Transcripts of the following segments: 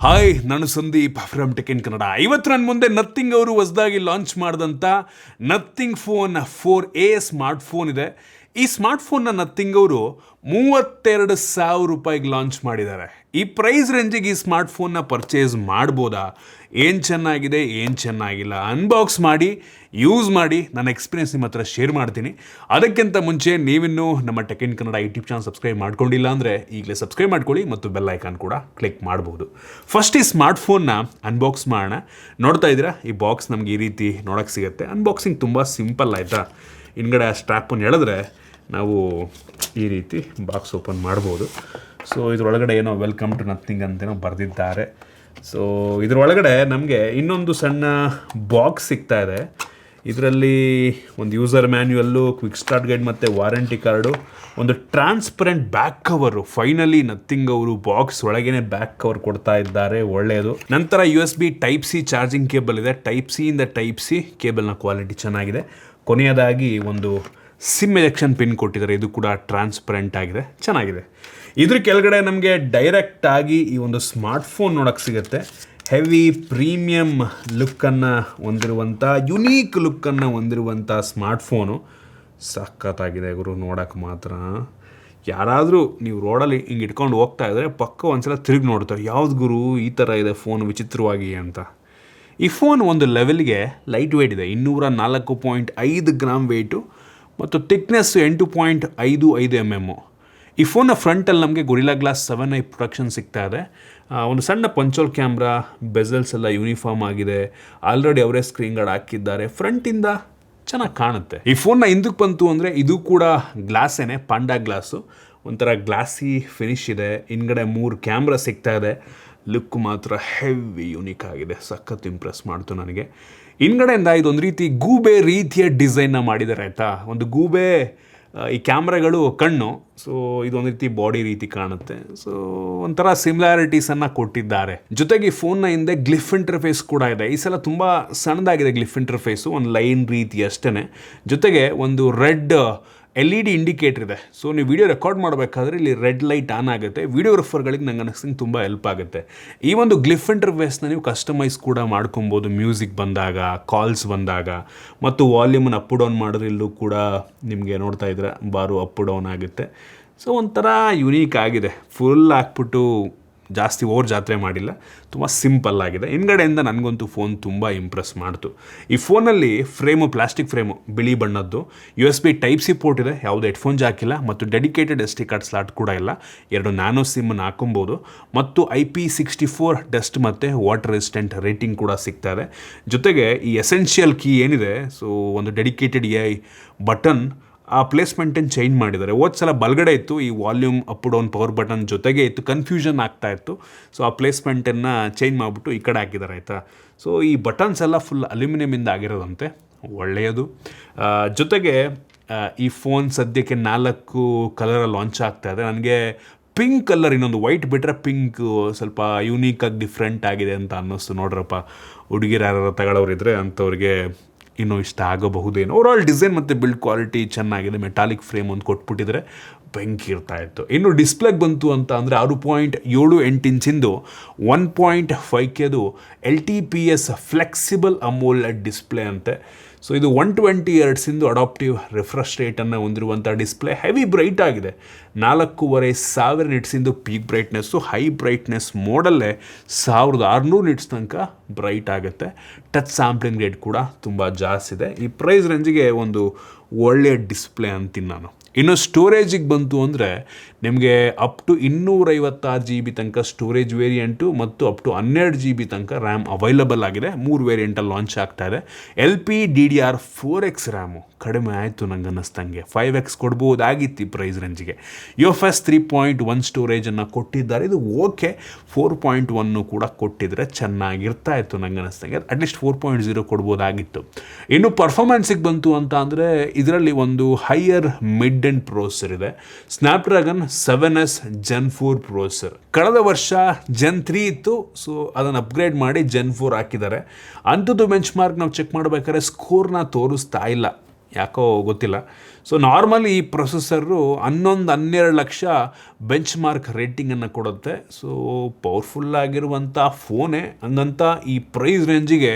Hi, ನಾನು Sandeep from tech in Kannada. ಇವತ್ತು ನನ್ನ ಮುಂದೆ ನಥಿಂಗ್ ಅವರು ಹೊಸದಾಗಿ ಲಾಂಚ್ ಮಾಡಿದಂಥ nothing phone 4A smart phone ಇದೆ. ಈ ಸ್ಮಾರ್ಟ್ ಫೋನ್ನ ನಥಿಂಗ್ ಅವರು 32,000 ರೂಪಾಯಿಗೆ ಲಾಂಚ್ ಮಾಡಿದ್ದಾರೆ. ಈ ಪ್ರೈಸ್ ರೇಂಜಿಗೆ ಈ ಸ್ಮಾರ್ಟ್ ಫೋನ್ನ ಪರ್ಚೇಸ್ ಮಾಡ್ಬೋದಾ, ಏನು ಚೆನ್ನಾಗಿದೆ ಏನು ಚೆನ್ನಾಗಿಲ್ಲ, ಅನ್ಬಾಕ್ಸ್ ಮಾಡಿ ಯೂಸ್ ಮಾಡಿ ನನ್ನ ಎಕ್ಸ್ಪೀರಿಯನ್ಸ್ ನಿಮ್ಮ ಹತ್ರ ಶೇರ್ ಮಾಡ್ತೀನಿ. ಅದಕ್ಕಿಂತ ಮುಂಚೆ ನೀವಿನ್ನೂ ನಮ್ಮ tech in Kannada YouTube channel subscribe ಮಾಡ್ಕೊಂಡಿಲ್ಲ ಅಂದರೆ ಈಗಲೇ ಸಬ್ಸ್ಕ್ರೈಬ್ ಮಾಡ್ಕೊಳ್ಳಿ ಮತ್ತು ಬೆಲ್ ಐಕಾನ್ ಕೂಡ ಕ್ಲಿಕ್ ಮಾಡ್ಬೋದು. ಫಸ್ಟ್ ಈ ಸ್ಮಾರ್ಟ್ ಫೋನ್ನ ಅನ್ಬಾಕ್ಸ್ ಮಾಡೋಣ. ನೋಡ್ತಾ ಇದ್ದೀರಾ, ಈ ಬಾಕ್ಸ್ ನಮಗೆ ಈ ರೀತಿ ನೋಡೋಕ್ಕೆ ಸಿಗುತ್ತೆ. ಅನ್ಬಾಕ್ಸಿಂಗ್ ತುಂಬ ಸಿಂಪಲ್ ಆಯಿತಾ. ಹಿಂದ್ಗಡೆ ಆ ಸ್ಟ್ರ್ಯಾಪನ್ನು ಎಳೆದ್ರೆ ನಾವು ಈ ರೀತಿ ಬಾಕ್ಸ್ ಓಪನ್ ಮಾಡ್ಬೋದು. ಸೊ ಇದರೊಳಗಡೆ ಏನೋ ವೆಲ್ಕಮ್ ಟು ನಥಿಂಗ್ ಅಂತೇನೋ ಬರೆದಿದ್ದಾರೆ. ಸೊ ಇದರೊಳಗಡೆ ನಮಗೆ ಇನ್ನೊಂದು ಸಣ್ಣ ಬಾಕ್ಸ್ ಸಿಗ್ತಾ ಇದೆ. ಇದರಲ್ಲಿ ಒಂದು ಯೂಸರ್ ಮ್ಯಾನ್ಯುಯಲ್ಲು, ಕ್ವಿಕ್ ಸ್ಟಾರ್ಟ್ ಗೈಡ್ ಮತ್ತು ವಾರಂಟಿ ಕಾರ್ಡು, ಒಂದು transparent back cover. Finally nothing ಅವರು ಬಾಕ್ಸ್ ಒಳಗೇನೆ ಬ್ಯಾಕ್ ಕವರ್ ಕೊಡ್ತಾ ಇದ್ದಾರೆ, ಒಳ್ಳೆಯದು. ನಂತರ USB Type-C ಚಾರ್ಜಿಂಗ್ ಕೇಬಲ್ ಇದೆ. Type-C ಇಂದ Type-C ಕೇಬಲ್ನ ಕ್ವಾಲಿಟಿ ಚೆನ್ನಾಗಿದೆ. ಕೊನೆಯದಾಗಿ ಒಂದು ಸಿಮ್ ಎಜೆಕ್ಷನ್ ಪಿನ್ ಕೊಟ್ಟಿದ್ದಾರೆ, ಇದು ಕೂಡ ಟ್ರಾನ್ಸ್ಪರೆಂಟ್ ಆಗಿದೆ, ಚೆನ್ನಾಗಿದೆ. ಇದ್ರ ಕೆಳಗಡೆ ನಮಗೆ ಡೈರೆಕ್ಟ್ ಆಗಿ ಈ ಒಂದು ಸ್ಮಾರ್ಟ್ ಫೋನ್ ನೋಡೋಕ್ಕೆ ಸಿಗುತ್ತೆ. ಹೆವಿ ಪ್ರೀಮಿಯಂ ಲುಕ್ಕನ್ನು ಹೊಂದಿರುವಂಥ, ಯುನೀಕ್ ಲುಕ್ಕನ್ನು ಹೊಂದಿರುವಂಥ ಸ್ಮಾರ್ಟ್ ಫೋನು. ಸಖತ್ತಾಗಿದೆ ಗುರು, ನೋಡೋಕ್ಕೆ ಮಾತ್ರ. ಯಾರಾದರೂ ನೀವು ರೋಡಲ್ಲಿ ಹಿಂಗೆ ಇಟ್ಕೊಂಡು ಹೋಗ್ತಾ ಇದ್ದರೆ ಪಕ್ಕ ಒಂದ್ಸಲ ತಿರುಗಿ ನೋಡ್ತಾರೆ, ಯಾವ್ದು ಗುರು ಈ ಥರ ಇದೆ ಫೋನ್ ವಿಚಿತ್ರವಾಗಿ ಅಂತ. ಈ ಫೋನ್ ಒಂದು ಲೆವೆಲ್ಗೆ ಲೈಟ್ ವೆಯ್ಟ್ ಇದೆ, 204.5 ಗ್ರಾಮ್ ವೆಯ್ಟು ಮತ್ತು ಥಿಕ್ನೆಸ್ಸು 8.55 mm. ಈ ಫೋನ್ನ ಫ್ರಂಟಲ್ಲಿ ನಮಗೆ ಗೊರಿಲ್ಲಾ ಗ್ಲಾಸ್ 7i ಪ್ರೊಟೆಕ್ಷನ್ ಸಿಗ್ತಾ ಇದೆ. ಒಂದು ಸಣ್ಣ ಪಂಚೋಲ್ ಕ್ಯಾಮ್ರಾ, ಬೆಸಲ್ಸ್ ಎಲ್ಲ ಯೂನಿಫಾರ್ಮ್ ಆಗಿದೆ. ಆಲ್ರೆಡಿ ಅವರೇ ಸ್ಕ್ರೀನ್ ಗಾರ್ಡ್ ಹಾಕಿದ್ದಾರೆ. ಫ್ರಂಟಿಂದ ಚೆನ್ನಾಗಿ ಕಾಣುತ್ತೆ. ಈ ಫೋನ್ನ ಹಿಂದಕ್ಕೆ ಬಂತು ಅಂದರೆ ಇದು ಕೂಡ ಗ್ಲಾಸೇನೆ, ಪಾಂಡಾ ಗ್ಲಾಸು. ಒಂಥರ ಗ್ಲಾಸಿ ಫಿನಿಶ್ ಇದೆ. ಹಿಂದ್ಗಡೆ 3 ಕ್ಯಾಮ್ರಾ ಸಿಗ್ತಾ ಇದೆ. ಲುಕ್ ಮಾತ್ರ ಹೆವಿ ಯುನೀಕ್ ಆಗಿದೆ, ಸಖತ್ ಇಂಪ್ರೆಸ್ ಮಾಡ್ತು ನನಗೆ. ಹಿಂದ್ಗಡೆಯಿಂದ ಇದೊಂದು ರೀತಿ ಗೂಬೆ ರೀತಿಯ ಡಿಸೈನ್ನ ಮಾಡಿದ್ದಾರೆ ಆಯಿತಾ. ಒಂದು ಗೂಬೆ ಈ ಕ್ಯಾಮ್ರಾಗಳು ಕಣ್ಣು, ಸೊ ಇದೊಂದು ರೀತಿ ಬಾಡಿ ರೀತಿ ಕಾಣುತ್ತೆ. ಸೊ ಒಂಥರ ಸಿಮಿಲಾರಿಟೀಸನ್ನು ಕೊಟ್ಟಿದ್ದಾರೆ. ಜೊತೆಗೆ ಈ ಫೋನ್ನ ಹಿಂದೆ ಗ್ಲಿಫ್ ಇಂಟರ್ಫೇಸ್ ಕೂಡ ಇದೆ. ಈ ಸಲ ತುಂಬ ಸಣ್ಣದಾಗಿದೆ ಗ್ಲಿಫ್ ಇಂಟರ್ಫೇಸು, ಒಂದು ಲೈನ್ ರೀತಿ ಅಷ್ಟೇ. ಜೊತೆಗೆ ಒಂದು ರೆಡ್ LED ಇಂಡಿಕೇಟರ್ ಇದೆ. ಸೊ ನೀವು ವಿಡಿಯೋ ರೆಕಾರ್ಡ್ ಮಾಡಬೇಕಾದ್ರೆ ಇಲ್ಲಿ ರೆಡ್ ಲೈಟ್ ಆನ್ ಆಗುತ್ತೆ. ವಿಡಿಯೋಗ್ರಫರ್ಗಳಿಗೆ ನಂಗೆ ಅನಿಸ್ತೀನಿ ತುಂಬ ಹೆಲ್ಪ್ ಆಗುತ್ತೆ. ಈ ಒಂದು ಗ್ಲಿಫ್ ಇಂಟರ್ಫೇಸ್ನ ನೀವು ಕಸ್ಟಮೈಸ್ ಕೂಡ ಮಾಡ್ಕೊಬೋದು. ಮ್ಯೂಸಿಕ್ ಬಂದಾಗ, ಕಾಲ್ಸ್ ಬಂದಾಗ, ಮತ್ತು ವಾಲ್ಯೂಮನ್ನು ಅಪ್ ಡೌನ್ ಮಾಡಿದ್ರೆ ಇಲ್ಲೂ ಕೂಡ ನಿಮಗೆ ನೋಡ್ತಾ ಇದ್ರೆ ಬಾರು ಅಪ್ ಡೌನ್ ಆಗುತ್ತೆ. ಸೊ ಒಂಥರ ಯುನೀಕ್ ಆಗಿದೆ. ಫುಲ್ ಹಾಕ್ಬಿಟ್ಟು ಜಾಸ್ತಿ ಓವರ್ ಜಾತ್ರೆ ಮಾಡಿಲ್ಲ, ತುಂಬ ಸಿಂಪಲ್ ಆಗಿದೆ. ಹಿಂದ್ಗಡೆಯಿಂದ ನನಗಂತೂ ಫೋನ್ ತುಂಬ ಇಂಪ್ರೆಸ್ ಮಾಡ್ತು. ಈ ಫೋನಲ್ಲಿ ಫ್ರೇಮು ಪ್ಲಾಸ್ಟಿಕ್ ಫ್ರೇಮು, ಬಿಳಿ ಬಣ್ಣದ್ದು. USB Type-C ಪೋರ್ಟ್ ಇದೆ, ಯಾವುದೇ ಹೆಡ್ಫೋನ್ ಜಾಕ್ ಇಲ್ಲ, ಮತ್ತು ಡೆಡಿಕೇಟೆಡ್ SD ಕಾರ್ಡ್ ಸ್ಲಾಟ್ ಕೂಡ ಇಲ್ಲ. 2 ನ್ಯಾನೋ ಸಿಮ್ಮನ್ನು ಹಾಕೊಬೋದು, ಮತ್ತು IP64 ಡಸ್ಟ್ ಮತ್ತು ವಾಟರ್ ರೆಸಿಸ್ಟೆಂಟ್ ರೇಟಿಂಗ್ ಕೂಡ ಸಿಗ್ತಾ ಇದೆ. ಜೊತೆಗೆ ಈ ಎಸೆನ್ಷಿಯಲ್ ಕೀ ಏನಿದೆ, ಸೊ ಒಂದು ಡೆಡಿಕೇಟೆಡ್ AI ಬಟನ್, ಆ ಪ್ಲೇಸ್ಮೆಂಟನ್ನು ಚೇಂಜ್ ಮಾಡಿದ್ದಾರೆ. ಹೋದ ಸಲ ಬಲಗಡೆ ಇತ್ತು ಈ volume up down power button ಜೊತೆಗೆ ಇತ್ತು, ಕನ್ಫ್ಯೂಷನ್ ಆಗ್ತಾ ಇತ್ತು. ಸೊ ಆ ಪ್ಲೇಸ್ಮೆಂಟನ್ನು ಚೇಂಜ್ ಮಾಡಿಬಿಟ್ಟು ಈ ಕಡೆ ಹಾಕಿದ್ದಾರೆ ಆಯಿತಾ. ಸೊ ಈ ಬಟನ್ಸ್ ಎಲ್ಲ ಫುಲ್ ಅಲ್ಯೂಮಿನಿಯಮಿಂದ ಆಗಿರೋದಂತೆ, ಒಳ್ಳೆಯದು. ಜೊತೆಗೆ ಈ ಫೋನ್ ಸದ್ಯಕ್ಕೆ 4 ಕಲರಲ್ಲಿ ಲಾಂಚ್ ಆಗ್ತಾ ಇದೆ. ನನಗೆ ಪಿಂಕ್ ಕಲರ್, ಇನ್ನೊಂದು ವೈಟ್ ಬಿಟ್ಟರೆ ಪಿಂಕ್ ಸ್ವಲ್ಪ ಯೂನೀಕಾಗಿ ಡಿಫ್ರೆಂಟ್ ಆಗಿದೆ ಅಂತ ಅನ್ನಿಸ್ತು. ನೋಡ್ರಪ್ಪ, ಹುಡುಗಿರು ಯಾರು ತಗೊಳ್ಳೋರಿದ್ರೆ ಅಂಥವ್ರಿಗೆ ಇನ್ನೂ ಇಷ್ಟ ಆಗಬಹುದೇನೋ. ಓವರಾಲ್ ಡಿಸೈನ್ ಮತ್ತು ಬಿಲ್ಡ್ ಕ್ವಾಲಿಟಿ ಚೆನ್ನಾಗಿದೆ. ಮೆಟಾಲಿಕ್ ಫ್ರೇಮ್ ಒಂದು ಕೊಟ್ಬಿಟ್ಟಿದ್ರೆ ಬೆಂಕಿ ಇರ್ತಾ ಇತ್ತು. ಇನ್ನು ಡಿಸ್ಪ್ಲೇಗೆ ಬಂತು ಅಂತ ಅಂದರೆ 6.78 ಇಂಚಿಂದು 1.5Kದು LTPS ಫ್ಲೆಕ್ಸಿಬಲ್ ಅಮೋಲೆಡ್ ಡಿಸ್ಪ್ಲೇ ಅಂತೆ. ಸೊ ಇದು 120 Hz ಅಡಾಪ್ಟಿವ್ ರಿಫ್ರೆಶ್ ರೇಟನ್ನು ಹೊಂದಿರುವಂಥ ಡಿಸ್ಪ್ಲೇ. ಹೆವಿ ಬ್ರೈಟ್ ಆಗಿದೆ. 4500 ನಿಟ್ಸಿಂದು ಪೀಕ್ ಬ್ರೈಟ್ನೆಸ್ಸು. ಹೈ ಬ್ರೈಟ್ನೆಸ್ ಮೋಡಲ್ಲೇ 1600 ನಿಟ್ಸ್ ತನಕ ಬ್ರೈಟ್ ಆಗುತ್ತೆ. ಟಚ್ ಸ್ಯಾಂಪ್ಲಿಂಗ್ ರೇಟ್ ಕೂಡ ತುಂಬ ಜಾಸ್ತಿ ಇದೆ. ಈ ಪ್ರೈಸ್ ರೇಂಜಿಗೆ ಒಂದು ಒಳ್ಳೆಯ ಡಿಸ್ಪ್ಲೇ ಅಂತೀನಿ ನಾನು. ಇನ್ನು ಸ್ಟೋರೇಜಿಗೆ ಬಂತು ಅಂದರೆ ನಿಮಗೆ ಅಪ್ ಟು 256 GB ತನಕ ಸ್ಟೋರೇಜ್ ವೇರಿಯಂಟು ಮತ್ತು ಅಪ್ ಟು 12 GB ತನಕ ರ್ಯಾಮ್ ಅವೈಲಬಲ್ ಆಗಿದೆ. 3 ವೇರಿಯಂಟಲ್ಲಿ ಲಾಂಚ್ ಆಗ್ತಾ ಇದೆ. LPDDR4X ರ್ಯಾಮು ಕಡಿಮೆ ಆಯಿತು ನಂಗೆ ಅನ್ನಿಸ್ತಂಗೆ, 5X ಕೊಡ್ಬೋದಾಗಿತ್ತು ಈ ಪ್ರೈಸ್ ರೇಂಜಿಗೆ. UFS 3.1 ಸ್ಟೋರೇಜನ್ನು ಕೊಟ್ಟಿದ್ದಾರೆ. ಇದು ಓಕೆ, 4.1 ಕೂಡ ಕೊಟ್ಟಿದ್ರೆ ಚೆನ್ನಾಗಿರ್ತಾ ಇತ್ತು ನಂಗೆ ಅನ್ನಿಸ್ತಂಗೆ. ಅಟ್ಲೀಸ್ಟ್ 4.0 ಕೊಡ್ಬೋದಾಗಿತ್ತು. ಇನ್ನು ಪರ್ಫಾರ್ಮೆನ್ಸಿಗೆ ಬಂತು ಅಂತ ಅಂದರೆ ಇದರಲ್ಲಿ ಒಂದು ಹೈಯರ್ ಮಿಡ್ ಎಂಡ್ ಪ್ರೊಸೆಸರ್ ಇದೆ. Snapdragon 7S Gen 4 processor. ಕಳೆದ ವರ್ಷ Gen 3 ಇತ್ತು, ಸೊ ಅದನ್ನು ಅಪ್ಗ್ರೇಡ್ ಮಾಡಿ Gen 4 ಹಾಕಿದ್ದಾರೆ. ಅಂಥದ್ದು ಬೆಂಚ್ ಮಾರ್ಕ್ ನಾವು ಚೆಕ್ ಮಾಡಬೇಕಾದ್ರೆ ಸ್ಕೋರ್ನ ತೋರಿಸ್ತಾ ಇಲ್ಲ, ಯಾಕೋ ಗೊತ್ತಿಲ್ಲ. ಸೊ ನಾರ್ಮಲಿ ಈ ಪ್ರೊಸೆಸರು 11-12 ಲಕ್ಷ ಬೆಂಚ್ ಮಾರ್ಕ್ ರೇಟಿಂಗನ್ನು ಕೊಡುತ್ತೆ. ಸೊ ಪವರ್ಫುಲ್ ಆಗಿರುವಂಥ ಫೋನೇ, ಹಂಗಂತ ಈ ಪ್ರೈಸ್ ರೇಂಜಿಗೆ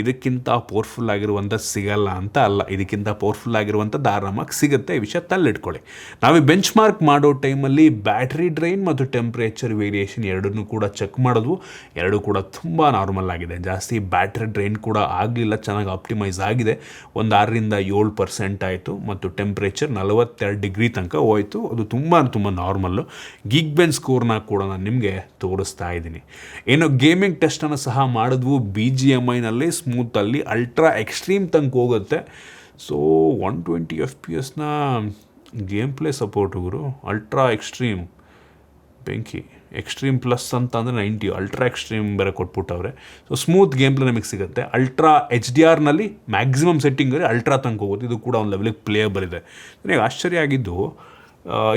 ಇದಕ್ಕಿಂತ ಪವರ್ಫುಲ್ ಆಗಿರುವಂಥ ಸಿಗಲ್ಲ ಅಂತ ಅಲ್ಲ, ಇದಕ್ಕಿಂತ ಪವರ್ಫುಲ್ ಆಗಿರುವಂಥದ್ದು ಆರಾಮಾಗಿ ಸಿಗುತ್ತೆ. ಈ ವಿಷಯ ತಲ್ಲಿಟ್ಕೊಳ್ಳಿ. ನಾವು ಈ ಬೆಂಚ್ ಮಾರ್ಕ್ ಮಾಡೋ ಟೈಮಲ್ಲಿ ಬ್ಯಾಟ್ರಿ ಡ್ರೈನ್ ಮತ್ತು ಟೆಂಪ್ರೇಚರ್ ವೇರಿಯೇಷನ್ ಎರಡನ್ನೂ ಕೂಡ ಚೆಕ್ ಮಾಡಿದ್ವು. ಎರಡೂ ಕೂಡ ತುಂಬ ನಾರ್ಮಲ್ ಆಗಿದೆ. ಜಾಸ್ತಿ ಬ್ಯಾಟ್ರಿ ಡ್ರೈನ್ ಕೂಡ ಆಗಲಿಲ್ಲ, ಚೆನ್ನಾಗಿ ಆಪ್ಟಿಮೈಸ್ ಆಗಿದೆ. ಒಂದು 6-7% ಆಯಿತು ಮತ್ತು ಟೆಂಪ್ರೇಚರ್ 42 ಡಿಗ್ರಿ ತನಕ ಹೋಯಿತು. ಅದು ತುಂಬ ನಾರ್ಮಲ್ಲು. ಗೀಕ್ ಬೆಂಚ್ ಸ್ಕೋರ್ನ ಕೂಡ ನಾನು ನಿಮಗೆ ತೋರಿಸ್ತಾ ಇದ್ದೀನಿ. ಏನು ಗೇಮಿಂಗ್ ಟೆಸ್ಟನ್ನು ಸಹ ಮಾಡಿದ್ವು. BGMIನಲ್ಲಿ ಸ್ಮೂತಲ್ಲಿ ಅಲ್ಟ್ರಾ ಎಕ್ಸ್ಟ್ರೀಮ್ ತನಕ ಹೋಗುತ್ತೆ. So 120 FPS gameplay support ಗುರು. ಅಲ್ಟ್ರಾ ಎಕ್ಸ್ಟ್ರೀಮ್ ಬೆಂಕಿ. ಎಕ್ಸ್ಟ್ರೀಮ್ ಪ್ಲಸ್ ಅಂತ ಅಂದರೆ 90, ಅಲ್ಟ್ರಾ ಎಕ್ಸ್ಟ್ರೀಮ್ ಬೇರೆ ಕೊಟ್ಬಿಟ್ಟವ್ರೆ. ಸೊ ಸ್ಮೂತ್ ಗೇಮ್ ಪ್ಲೇ ನಮಗೆ ಸಿಗುತ್ತೆ. ಅಲ್ಟ್ರಾ HDRನಲ್ಲಿ ಮ್ಯಾಕ್ಸಿಮಮ್ ಸೆಟ್ಟಿಂಗಲ್ಲಿ ಅಲ್ಟ್ರಾ ತನಕ ಹೋಗುತ್ತೆ. ಇದು ಕೂಡ ಒಂದು ಲೆವೆಲಿಗೆ ಪ್ಲೇಯಬಲ್ ಇದೆ. ನನಗೆ ಆಶ್ಚರ್ಯ ಆಗಿದ್ದು,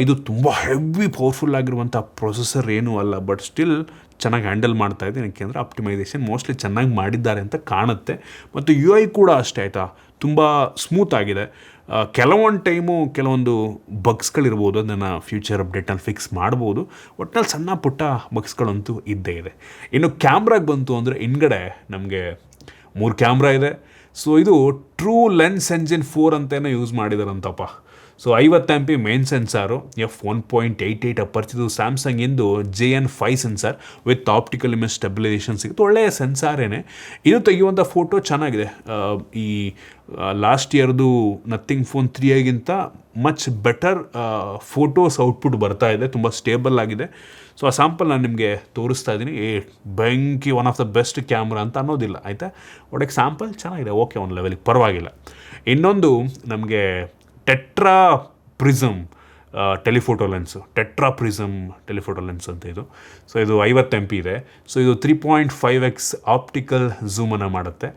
ಇದು ತುಂಬ ಹೆವಿ ಪವರ್ಫುಲ್ ಆಗಿರುವಂಥ ಪ್ರೊಸೆಸರ್ ಏನೂ ಅಲ್ಲ, ಬಟ್ ಸ್ಟಿಲ್ ಚೆನ್ನಾಗಿ ಹ್ಯಾಂಡಲ್ ಮಾಡ್ತಾ ಇದೆ. ಯಾಕೆಂದರೆ ಆಪ್ಟಿಮೈಸೇಷನ್ ಮೋಸ್ಟ್ಲಿ ಚೆನ್ನಾಗಿ ಮಾಡಿದ್ದಾರೆ ಅಂತ ಕಾಣುತ್ತೆ. ಮತ್ತು UI ಕೂಡ ಅಷ್ಟೇ ಆಯಿತಾ, ತುಂಬ ಸ್ಮೂತ್ ಆಗಿದೆ. ಕೆಲವೊಂದು ಟೈಮು ಕೆಲವೊಂದು ಬಗ್ಸ್ಗಳಿರ್ಬೋದು, ಅದನ್ನು ಫ್ಯೂಚರ್ ಅಪ್ಡೇಟಲ್ಲಿ ಫಿಕ್ಸ್ ಮಾಡ್ಬೋದು. ಒಟ್ಟಿನಲ್ಲಿ ಸಣ್ಣ ಪುಟ್ಟ ಬಗ್ಸ್ಗಳಂತೂ ಇದ್ದೇ ಇದೆ. ಇನ್ನು ಕ್ಯಾಮ್ರಾಗೆ ಬಂತು ಅಂದರೆ ಹಿಂದ್ಗಡೆ ನಮಗೆ 3 ಕ್ಯಾಮ್ರಾ ಇದೆ. ಸೊ ಇದು ಟ್ರೂ ಲೆನ್ಸ್ ಎಂಜಿನ್ 4 ಅಂತಲೇ ಯೂಸ್ ಮಾಡಿದಾರಂತಪ್ಪ. So 50 MP main sensor, f1.88 ಅಪರ್ಚಿದು ಸ್ಯಾಮ್ಸಂಗ್ ಇಂದು JN5 sensor with optical image stabilisation ಸಿಗುತ್ತೆ. ಒಳ್ಳೆಯ ಸೆನ್ಸಾರೇನೆ. ಇದು ತೆಗೆಯುವಂಥ ಫೋಟೋ ಚೆನ್ನಾಗಿದೆ. ಈ ಲಾಸ್ಟ್ ಇಯರ್ದು ನಥಿಂಗ್ ಫೋನ್ 3ಗಿಂತ ಮಚ್ ಬೆಟರ್ ಫೋಟೋಸ್ ಔಟ್ಪುಟ್ ಬರ್ತಾ ಇದೆ. ತುಂಬ ಸ್ಟೇಬಲ್ ಆಗಿದೆ. ಸೊ ಆ ಸ್ಯಾಂಪಲ್ ನಾನು ನಿಮಗೆ ತೋರಿಸ್ತಾ ಇದ್ದೀನಿ. ಬೆಂಕಿ one of the best camera ಅಂತ ಅನ್ನೋದಿಲ್ಲ ಆಯಿತಾ. ಒಳ್ಳೆ ಸ್ಯಾಂಪಲ್ ಚೆನ್ನಾಗಿದೆ, ಓಕೆ, ಒಂದು ಲೆವೆಲಿಗೆ ಪರವಾಗಿಲ್ಲ. ಇನ್ನೊಂದು ನಮಗೆ ಟೆಟ್ರಾ ಪ್ರಿಸಮ್ ಟೆಲಿಫೋಟೋ ಲೆನ್ಸ್ ಅಂತ ಇದು. ಸೊ ಇದು 50 MP ಇದೆ. ಸೊ ಇದು 3.5x ಆಪ್ಟಿಕಲ್ ಝೂಮನ್ನು ಮಾಡುತ್ತೆ.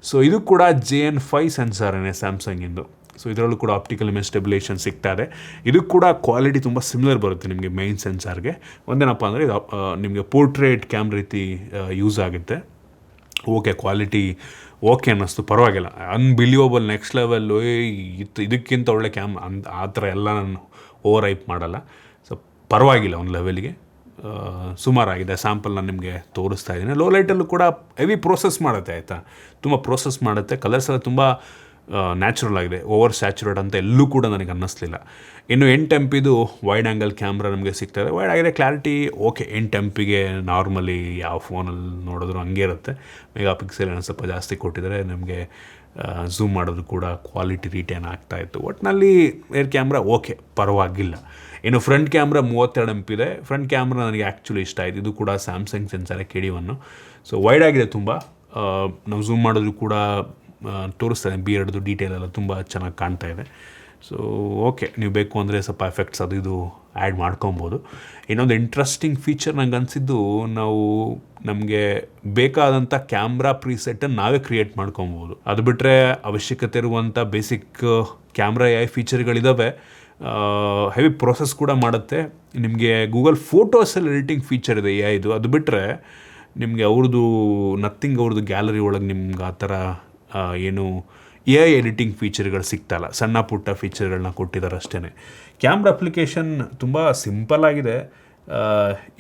ಸೊ ಇದು ಕೂಡ JN5 ಸೆನ್ಸಾರೇ ಸ್ಯಾಮ್ಸಂಗಿಂದು. ಸೊ ಇದರಲ್ಲೂ ಕೂಡ ಆಪ್ಟಿಕಲ್ ಇಮೇಜ್ ಸ್ಟೆಬಿಲೈಸೇಷನ್ ಸಿಗ್ತಾ ಇದೆ. ಇದು ಕೂಡ ಕ್ವಾಲಿಟಿ ತುಂಬ ಸಿಮಿಲರ್ ಬರುತ್ತೆ ನಿಮಗೆ ಮೈನ್ ಸೆನ್ಸಾರ್ಗೆ. ಒಂದೇನಪ್ಪ ಅಂದರೆ ಇದು ನಿಮಗೆ ಪೋರ್ಟ್ರೇಟ್ ಕ್ಯಾಮ್ರಾ ರೀತಿ ಯೂಸ್ ಆಗುತ್ತೆ. ಓಕೆ, ಕ್ವಾಲಿಟಿ ಓಕೆ ಅನ್ನಿಸ್ತು, ಪರವಾಗಿಲ್ಲ. ಅನ್ಬಿಲಿಯಬಲ್, ನೆಕ್ಸ್ಟ್ ಲೆವೆಲ್ಲು, ಇದಕ್ಕಿಂತ ಒಳ್ಳೆ ಆ ಥರ ಎಲ್ಲ ನಾನು ಓವರ್ ಹೈಪ್ ಮಾಡಲ್ಲ. ಸೊ ಪರವಾಗಿಲ್ಲ, ಒಂದು ಲೆವೆಲ್ಗೆ ಸುಮಾರಾಗಿದೆ. ಸ್ಯಾಂಪಲ್ ನಾನು ನಿಮಗೆ ತೋರಿಸ್ತಾ ಇದ್ದೀನಿ. ಲೋ ಲೈಟಲ್ಲೂ ಕೂಡ ಹೆವಿ ಪ್ರೋಸೆಸ್ ಮಾಡುತ್ತೆ ಆಯಿತಾ, ತುಂಬ ಪ್ರೋಸೆಸ್ ಮಾಡುತ್ತೆ. ಕಲರ್ಸ್ ಎಲ್ಲ ತುಂಬ ನ್ಯಾಚುರಲ್ ಆಗಿದೆ, ಓವರ್ ಸ್ಯಾಚುರೇಟ್ ಅಂತ ಎಲ್ಲೂ ಕೂಡ ನನಗೆ ಅನ್ನಿಸ್ಲಿಲ್ಲ. ಇನ್ನು 8 MPದು ವೈಡ್ ಆ್ಯಂಗಲ್ ಕ್ಯಾಮ್ರಾ ನಮಗೆ ಸಿಗ್ತದೆ. ವೈಡ್ ಆಗಿದೆ, ಕ್ಲಾರಿಟಿ ಓಕೆ. 8 MPಗೆ ನಾರ್ಮಲಿ ಯಾವ ಫೋನಲ್ಲಿ ನೋಡಿದ್ರು ಹಂಗೆ ಇರುತ್ತೆ. ಮೆಗಾ ಪಿಕ್ಸೆಲ್ ಏನೋ ಸ್ವಲ್ಪ ಜಾಸ್ತಿ ಕೊಟ್ಟಿದ್ದಾರೆ. ನಮಗೆ ಝೂಮ್ ಮಾಡೋದು ಕೂಡ ಕ್ವಾಲಿಟಿ ರಿಟೇನ್ ಆಗ್ತಾಯಿತ್ತು. ಒಟ್ಟಿನಲ್ಲಿ ಏರ್ ಕ್ಯಾಮ್ರಾ ಓಕೆ, ಪರವಾಗಿಲ್ಲ. ಇನ್ನು ಫ್ರಂಟ್ ಕ್ಯಾಮ್ರಾ 32 MP ಇದೆ. ಫ್ರಂಟ್ ಕ್ಯಾಮ್ರಾ ನನಗೆ ಆ್ಯಕ್ಚುಲಿ ಇಷ್ಟ ಆಯಿತು. ಇದು ಕೂಡ ಸ್ಯಾಮ್ಸಂಗ್ ಸೆನ್ಸಾರೇ KD1. ಸೊ ವೈಡ್ ಆಗಿದೆ ತುಂಬ. ನಾವು ಝೂಮ್ ಮಾಡೋದು ಕೂಡ ತೋರಿಸ್ತಾನೆ. ಬಿಯರ್ಡ್ದು ಡೀಟೇಲ್ ಎಲ್ಲ ತುಂಬ ಚೆನ್ನಾಗಿ ಕಾಣ್ತಾ ಇದೆ. ಸೊ ಓಕೆ, ನೀವು ಬೇಕು ಅಂದರೆ ಸ್ವಲ್ಪ ಎಫೆಕ್ಟ್ಸ್ ಅದು ಇದು ಆ್ಯಡ್ ಮಾಡ್ಕೊಬೋದು. ಇನ್ನೊಂದು ಇಂಟ್ರೆಸ್ಟಿಂಗ್ ಫೀಚರ್ ನಂಗೆ ಅನಿಸಿದ್ದು, ನಾವು ನಮಗೆ ಬೇಕಾದಂಥ ಕ್ಯಾಮ್ರಾ ಪ್ರೀಸೆಟ್ಟನ್ನು ನಾವೇ ಕ್ರಿಯೇಟ್ ಮಾಡ್ಕೊಬೋದು. ಅದು ಬಿಟ್ಟರೆ ಅವಶ್ಯಕತೆ ಇರುವಂಥ ಬೇಸಿಕ್ ಕ್ಯಾಮ್ರಾ AI ಫೀಚರ್ಗಳಿದ್ದಾವೆ. ಹೆವಿ ಪ್ರೋಸೆಸ್ ಕೂಡ ಮಾಡುತ್ತೆ. ನಿಮಗೆ ಗೂಗಲ್ ಫೋಟೋಸಲ್ಲಿ ಎಡಿಟಿಂಗ್ ಫೀಚರ್ ಇದೆ AIದು. ಅದು ಬಿಟ್ಟರೆ ನಿಮಗೆ ನಥಿಂಗ್ ಅವ್ರದ್ದು ಗ್ಯಾಲರಿ ಒಳಗೆ ನಿಮ್ಗೆ ಆ ಥರ ಏನು AI ಎಡಿಟಿಂಗ್ ಫೀಚರ್ಗಳು ಸಿಗ್ತಾಯಿಲ್ಲ. ಸಣ್ಣ ಪುಟ್ಟ ಫೀಚರ್ಗಳನ್ನ ಕೊಟ್ಟಿದ್ದಾರೆ ಅಷ್ಟೇ. ಕ್ಯಾಮ್ರಾ ಅಪ್ಲಿಕೇಶನ್ ತುಂಬ ಸಿಂಪಲ್ ಆಗಿದೆ,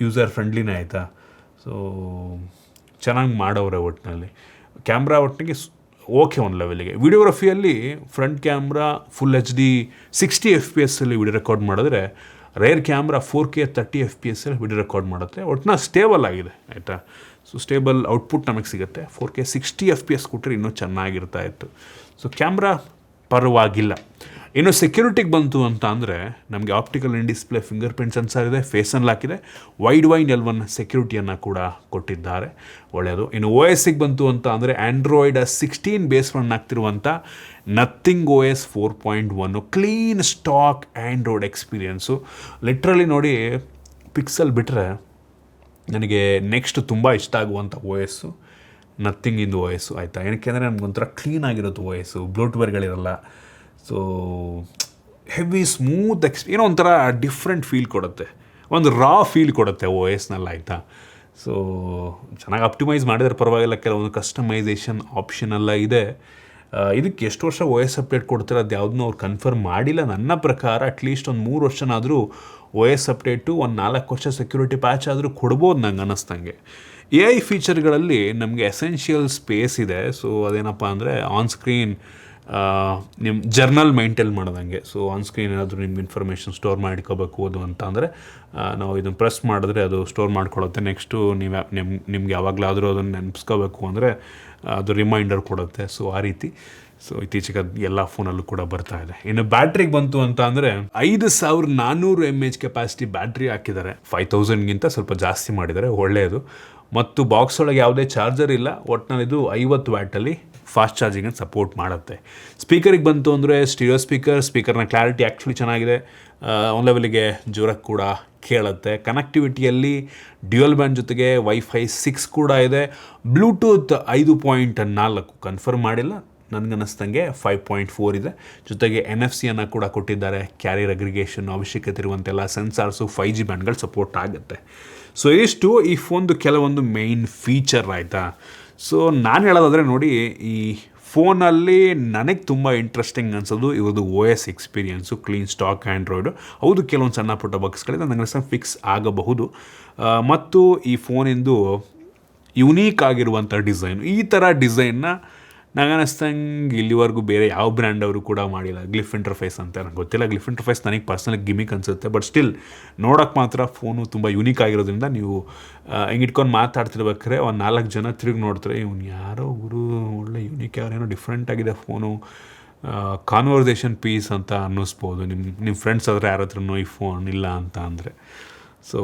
ಯೂಸರ್ ಫ್ರೆಂಡ್ಲಿನೇ ಆಯಿತಾ. ಸೊ ಚೆನ್ನಾಗಿ ಮಾಡೋರೆ ಒಟ್ಟಿನಲ್ಲಿ. ಕ್ಯಾಮ್ರಾ ಒಟ್ಟಿಗೆ ಓಕೆ, ಒಂದು ಲೆವೆಲಿಗೆ. ವಿಡಿಯೋಗ್ರಫಿಯಲ್ಲಿ front camera full HD 60 FPS video record ಮಾಡಿದ್ರೆ, rear camera 4K 30 FPS video record ಮಾಡುತ್ತೆ. ಒಟ್ಟಿನ ಸ್ಟೇಬಲ್ ಆಗಿದೆ ಆಯಿತಾ. ಸೊ ಸ್ಟೇಬಲ್ ಔಟ್ಪುಟ್ ನಮಗೆ ಸಿಗುತ್ತೆ. 4K 60 FPS ಕೊಟ್ಟರೆ ಇನ್ನೂ ಚೆನ್ನಾಗಿರ್ತಾ ಇತ್ತು. ಸೊ ಕ್ಯಾಮ್ರಾ ಪರವಾಗಿಲ್ಲ. ಇನ್ನು ಸೆಕ್ಯೂರಿಟಿಗೆ ಬಂತು ಅಂತ ಅಂದರೆ ನಮಗೆ optical in display fingerprint sensor ಇದೆ, ಫೇಸ್ ಅನ್ಲಾಕ್ ಇದೆ, ವೈಡ್ L1 ಸೆಕ್ಯೂರಿಟಿಯನ್ನು ಕೂಡ ಕೊಟ್ಟಿದ್ದಾರೆ, ಒಳ್ಳೆಯದು. ಇನ್ನು OSಗೆ ಬಂತು ಅಂತ ಅಂದರೆ ಆ್ಯಂಡ್ರಾಯ್ಡ್ 16 ಬೇಸ್ ರನ್ ಆಗ್ತಿರುವಂಥ Nothing OS 4.1 clean stock Android experience. Literally ನೋಡಿ, ಪಿಕ್ಸೆಲ್ ಬಿಟ್ಟರೆ ನನಗೆ ನೆಕ್ಸ್ಟ್ ತುಂಬ ಇಷ್ಟ ಆಗುವಂಥ OS ನಥಿಂಗಿಂದು OS ಆಯಿತಾ. ಏನಕ್ಕೆ ಅಂದರೆ ನನಗೊಂಥರ ಕ್ಲೀನ್ ಆಗಿರೋದು OS, ಬ್ಲೋಟ್ವೇರ್ಗಳಿರಲ್ಲ. ಸೊ ಹೆವಿ ಸ್ಮೂತ್ ಏನೋ ಒಂಥರ ಡಿಫ್ರೆಂಟ್ ಫೀಲ್ ಕೊಡುತ್ತೆ, ಒಂದು ರಾ ಫೀಲ್ ಕೊಡುತ್ತೆ OSನಲ್ಲಿ ಆಯಿತಾ. ಸೊ ಚೆನ್ನಾಗಿ ಆಪ್ಟಿಮೈಸ್ ಮಾಡಿದರೆ ಪರವಾಗಿಲ್ಲ. ಕೆಲವೊಂದು ಕಸ್ಟಮೈಸೇಷನ್ ಆಪ್ಷನ್ ಎಲ್ಲ ಇದೆ. ಇದಕ್ಕೆ ಎಷ್ಟು ವರ್ಷ OS ಅಪ್ಡೇಟ್ ಕೊಡ್ತಾರೆ ಅದು ಯಾವುದನ್ನೂ ಅವ್ರು ಕನ್ಫರ್ಮ್ ಮಾಡಿಲ್ಲ. ನನ್ನ ಪ್ರಕಾರ ಅಟ್ಲೀಸ್ಟ್ ಒಂದು 3 ವರ್ಷನಾದರೂ OS ಅಪ್ಡೇಟು, ಒಂದು 4 ವರ್ಷ ಸೆಕ್ಯೂರಿಟಿ ಪ್ಯಾಚ್ ಆದರೂ ಕೊಡ್ಬೋದು ನಂಗೆ ಅನ್ನಿಸ್ತಂಗೆ. AI ಫೀಚರ್ಗಳಲ್ಲಿ ನಮಗೆ ಎಸೆನ್ಷಿಯಲ್ ಸ್ಪೇಸ್ ಇದೆ. ಸೊ ಅದೇನಪ್ಪ ಅಂದರೆ ಆನ್ ಸ್ಕ್ರೀನ್ ನಿಮ್ಮ ಜರ್ನಲ್ ಮೈಂಟೈನ್ ಮಾಡೋದಂಗೆ. ಸೊ ಆನ್ ಸ್ಕ್ರೀನ್ ಏನಾದರೂ ನಿಮ್ಮ ಇನ್ಫಾರ್ಮೇಷನ್ ಸ್ಟೋರ್ ಮಾಡ್ಕೋಬೇಕು ಅದು ಅಂತ ಅಂದರೆ ನಾವು ಇದನ್ನು ಪ್ರೆಸ್ ಮಾಡಿದ್ರೆ ಅದು ಸ್ಟೋರ್ ಮಾಡ್ಕೊಳ್ಳುತ್ತೆ. ನೆಕ್ಸ್ಟು ನಿಮ್ಗೆ ಯಾವಾಗಲಾದರೂ ಅದನ್ನು ನೆನಪಿಸ್ಕೋಬೇಕು ಅಂದರೆ ಅದು ರಿಮೈಂಡರ್ ಕೊಡುತ್ತೆ. ಸೊ ಆ ರೀತಿ ಇತ್ತೀಚೆಗೆ ಅದು ಎಲ್ಲ ಫೋನಲ್ಲೂ ಕೂಡ ಬರ್ತಾ ಇದೆ. ಇನ್ನು ಬ್ಯಾಟ್ರಿಗೆ ಬಂತು ಅಂತ ಅಂದರೆ 5400 mAh ಕೆಪಾಸಿಟಿ ಬ್ಯಾಟ್ರಿ ಹಾಕಿದ್ದಾರೆ. 5000ಗಿಂತ ಸ್ವಲ್ಪ ಜಾಸ್ತಿ ಮಾಡಿದ್ದಾರೆ, ಒಳ್ಳೆಯದು. ಮತ್ತು ಬಾಕ್ಸ್ ಒಳಗೆ ಯಾವುದೇ ಚಾರ್ಜರ್ ಇಲ್ಲ. ಒಟ್ಟಿನಲ್ಲಿ ಇದು 50 ವ್ಯಾಟಲ್ಲಿ ಫಾಸ್ಟ್ ಚಾರ್ಜಿಂಗನ್ನು ಸಪೋರ್ಟ್ ಮಾಡುತ್ತೆ. ಸ್ಪೀಕರಿಗೆ ಬಂತು ಅಂದರೆ ಸ್ಟೀರಿಯೋ ಸ್ಪೀಕರ್ನ ಕ್ಲಾರಿಟಿ ಆ್ಯಕ್ಚುಲಿ ಚೆನ್ನಾಗಿದೆ. ಒಂದು ಲೆವೆಲಿಗೆ ಜೋರಾಗಿ ಕೂಡ ಕೇಳುತ್ತೆ. ಕನೆಕ್ಟಿವಿಟಿಯಲ್ಲಿ ಡ್ಯುಯಲ್ ಬ್ಯಾಂಡ್ ಜೊತೆಗೆ Wi-Fi 6 ಕೂಡ ಇದೆ. ಬ್ಲೂಟೂತ್ 5.4 ಕನ್ಫರ್ಮ್ ಮಾಡಿಲ್ಲ, ನನಗನ್ನಿಸ್ದಂಗೆ 5.4 ಇದೆ. ಜೊತೆಗೆ NFC ಕೂಡ ಕೊಟ್ಟಿದ್ದಾರೆ. ಕ್ಯಾರಿಯರ್ ಅಗ್ರಿಗೇಷನ್ ಅವಶ್ಯಕತೆ ಇರುವಂತೆಲ್ಲ ಸೆನ್ಸಾರ್ಸು 5G ಬ್ಯಾಂಡ್ಗಳು ಸಪೋರ್ಟ್ ಆಗುತ್ತೆ. ಸೊ ಇಷ್ಟು ಈ ಫೋನ್ದು ಕೆಲವೊಂದು ಮೇಯ್ನ್ ಫೀಚರ್ ಆಯಿತಾ. ಸೊ ನಾನು ಹೇಳೋದಾದರೆ ನೋಡಿ, ಈ ಫೋನಲ್ಲಿ ನನಗೆ ತುಂಬ ಇಂಟ್ರೆಸ್ಟಿಂಗ್ ಅನ್ಸೋದು ಇವ್ರದ್ದು OS experience. Clean stock Android, ಹೌದು ಕೆಲವೊಂದು ಸಣ್ಣ ಪುಟ್ಟ ಬಗ್ಸ್ಗಳಿಂದ ನನಗೆ ಫಿಕ್ಸ್ ಆಗಬಹುದು. ಮತ್ತು ಈ ಫೋನಿಂದು ಯುನೀಕ್ ಆಗಿರುವಂಥ ಡಿಸೈನು, ಈ ಥರ ಡಿಸೈನ್ನ ನನಗೆ ಅನ್ನಿಸ್ತಂಗೆ ಇಲ್ಲಿವರೆಗೂ ಬೇರೆ ಯಾವ ಬ್ರ್ಯಾಂಡ್ ಅವರು ಕೂಡ ಮಾಡಿಲ್ಲ. ಗ್ಲಿಫ್ ಇಂಟರ್ಫೇಸ್ ಅಂತ ನನಗೆ ಗೊತ್ತಿಲ್ಲ. ಗ್ಲಿಫ್ ಇಂಟರ್ಫೇಸ್ ನನಗೆ ಪರ್ಸ್ನಲಿ ಗಿಮಿಕ್ ಅನಿಸುತ್ತೆ. ಬಟ್ ಸ್ಟಿಲ್ ನೋಡೋಕ್ಕೆ ಮಾತ್ರ ಫೋನು ತುಂಬ ಯುನೀಕ್ ಆಗಿರೋದ್ರಿಂದ ನೀವು ಹಿಂಗೆ ಇಟ್ಕೊಂಡು ಮಾತಾಡ್ತಿರ್ಬೇಕಾದ್ರೆ ಒಂದು 4 ಜನ ತಿರುಗಿ ನೋಡ್ತಾರೆ, ಇವ್ನು ಯಾರೋ ಗುರು ಒಳ್ಳೆ ಯುನೀಕ್, ಯಾರೇನೋ ಡಿಫ್ರೆಂಟ್ ಆಗಿದೆ ಫೋನು, ಕಾನ್ವರ್ಸೇಷನ್ ಪೀಸ್ ಅಂತ ಅನ್ನಿಸ್ಬೋದು. ನಿಮ್ಮ ಫ್ರೆಂಡ್ಸ್ ಆದರೆ ಯಾರ ಹತ್ರನೂ ಈ ಫೋನ್ ಇಲ್ಲ ಅಂತ ಅಂದರೆ. ಸೊ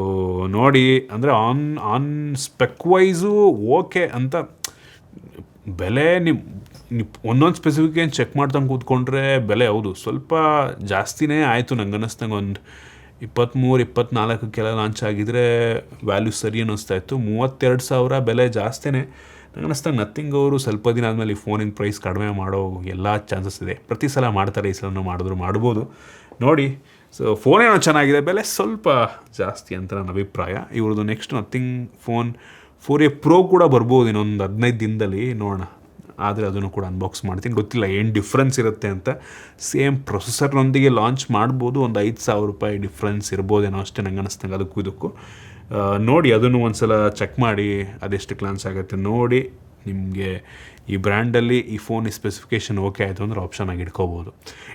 ನೋಡಿ, ಅಂದರೆ ಆನ್ ಸ್ಪೆಕ್ ವೈಸು ಓಕೆ ಅಂತ. ಬೆಲೆ ನೀವು ಒಂದೊಂದು ಸ್ಪೆಸಿಫಿಕೇಷನ್ ಚೆಕ್ ಮಾಡ್ದಂಗೆ ಕೂತ್ಕೊಂಡ್ರೆ ಬೆಲೆ ಹೌದು ಸ್ವಲ್ಪ ಜಾಸ್ತಿನೇ ಆಯಿತು. ನಂಗೆ ಅನ್ನಿಸ್ದಂಗೆ ಒಂದು 23-24 ಲಾಂಚ್ ಆಗಿದ್ರೆ ವ್ಯಾಲ್ಯೂ ಸರಿ ಅನ್ನಿಸ್ತಾ ಇತ್ತು. 32,000 ಬೆಲೆ ಜಾಸ್ತಿನೇ. ನಂಗೆ ಅನ್ನಿಸ್ದಂಗೆ ನಥಿಂಗ್ ಅವರು ಸ್ವಲ್ಪ ದಿನ ಆದಮೇಲೆ ಈ ಫೋನಿನ ಪ್ರೈಸ್ ಕಡಿಮೆ ಮಾಡೋ ಎಲ್ಲ ಚಾನ್ಸಸ್ ಇದೆ. ಪ್ರತಿ ಸಲ ಮಾಡ್ತಾರೆ, ಈ ಸಲ ಮಾಡ್ಬೋದು ನೋಡಿ. ಸೊ ಫೋನೇನೋ ಚೆನ್ನಾಗಿದೆ, ಬೆಲೆ ಸ್ವಲ್ಪ ಜಾಸ್ತಿ ಅಂತ ನನ್ನ ಅಭಿಪ್ರಾಯ. ಇವ್ರದ್ದು next nothing phone 4A Pro ಕೂಡ ಬರ್ಬೋದು ಇನ್ನೊಂದು 15 ದಿನದಲ್ಲಿ, ನೋಡೋಣ. ಆದರೆ ಅದನ್ನು ಕೂಡ ಅನ್ಬಾಕ್ಸ್ ಮಾಡ್ತೀನಿ, ಗೊತ್ತಿಲ್ಲ ಏನು ಡಿಫ್ರೆನ್ಸ್ ಇರುತ್ತೆ ಅಂತ. ಸೇಮ್ ಪ್ರೊಸೆಸರ್ನೊಂದಿಗೆ ಲಾಂಚ್ ಮಾಡ್ಬೋದು, ಒಂದು 5,000 ರೂಪಾಯಿ ಡಿಫ್ರೆನ್ಸ್ ಇರ್ಬೋದೇನೋ ಅಷ್ಟೇ ನಂಗೆ ಅನ್ನಿಸ್ತಂಗೆ. ಇದಕ್ಕೂ ನೋಡಿ, ಅದನ್ನು ಒಂದು ಸಲ ಚೆಕ್ ಮಾಡಿ ಅದೆಷ್ಟು ಕ್ಲಾನ್ಸ್ ಆಗುತ್ತೆ ನೋಡಿ. ನಿಮಗೆ ಈ ಬ್ರ್ಯಾಂಡಲ್ಲಿ ಈ ಫೋನ್ ಸ್ಪೆಸಿಫಿಕೇಷನ್ ಓಕೆ ಆಯಿತು ಅಂದರೆ ಆಪ್ಷನ್ ಆಗಿ ಇಟ್ಕೋಬೋದು.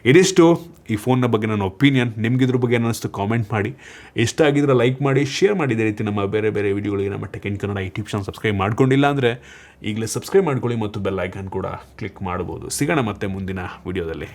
ಇದಿಷ್ಟು ಈ ಫೋನ್ನ ಬಗ್ಗೆ ನನ್ನ ಒಪಿನಿಯನ್. ನಿಮ್ಗಿದ್ರ ಬಗ್ಗೆ ಅನ್ನಿಸ್ತು ಕಾಮೆಂಟ್ ಮಾಡಿ. ಇಷ್ಟ ಆಗಿದ್ರೆ ಲೈಕ್ ಮಾಡಿ, ಶೇರ್ ಮಾಡಿ. ಇದೇ ರೀತಿ ನಮ್ಮ ಬೇರೆ ಬೇರೆ ವೀಡಿಯೋಗಳಿಗೆ ನಮ್ಮ tech in Kannada YouTube channel subscribe ಮಾಡ್ಕೊಂಡಿಲ್ಲ ಅಂದರೆ ಈಗಲೇ ಸಬ್ಸ್ಕ್ರೈಬ್ ಮಾಡ್ಕೊಳ್ಳಿ ಮತ್ತು ಬೆಲ್ ಐಕಾನ್ ಕೂಡ ಕ್ಲಿಕ್ ಮಾಡ್ಬೋದು. ಸಿಗೋಣ ಮತ್ತೆ ಮುಂದಿನ ವೀಡಿಯೋದಲ್ಲಿ.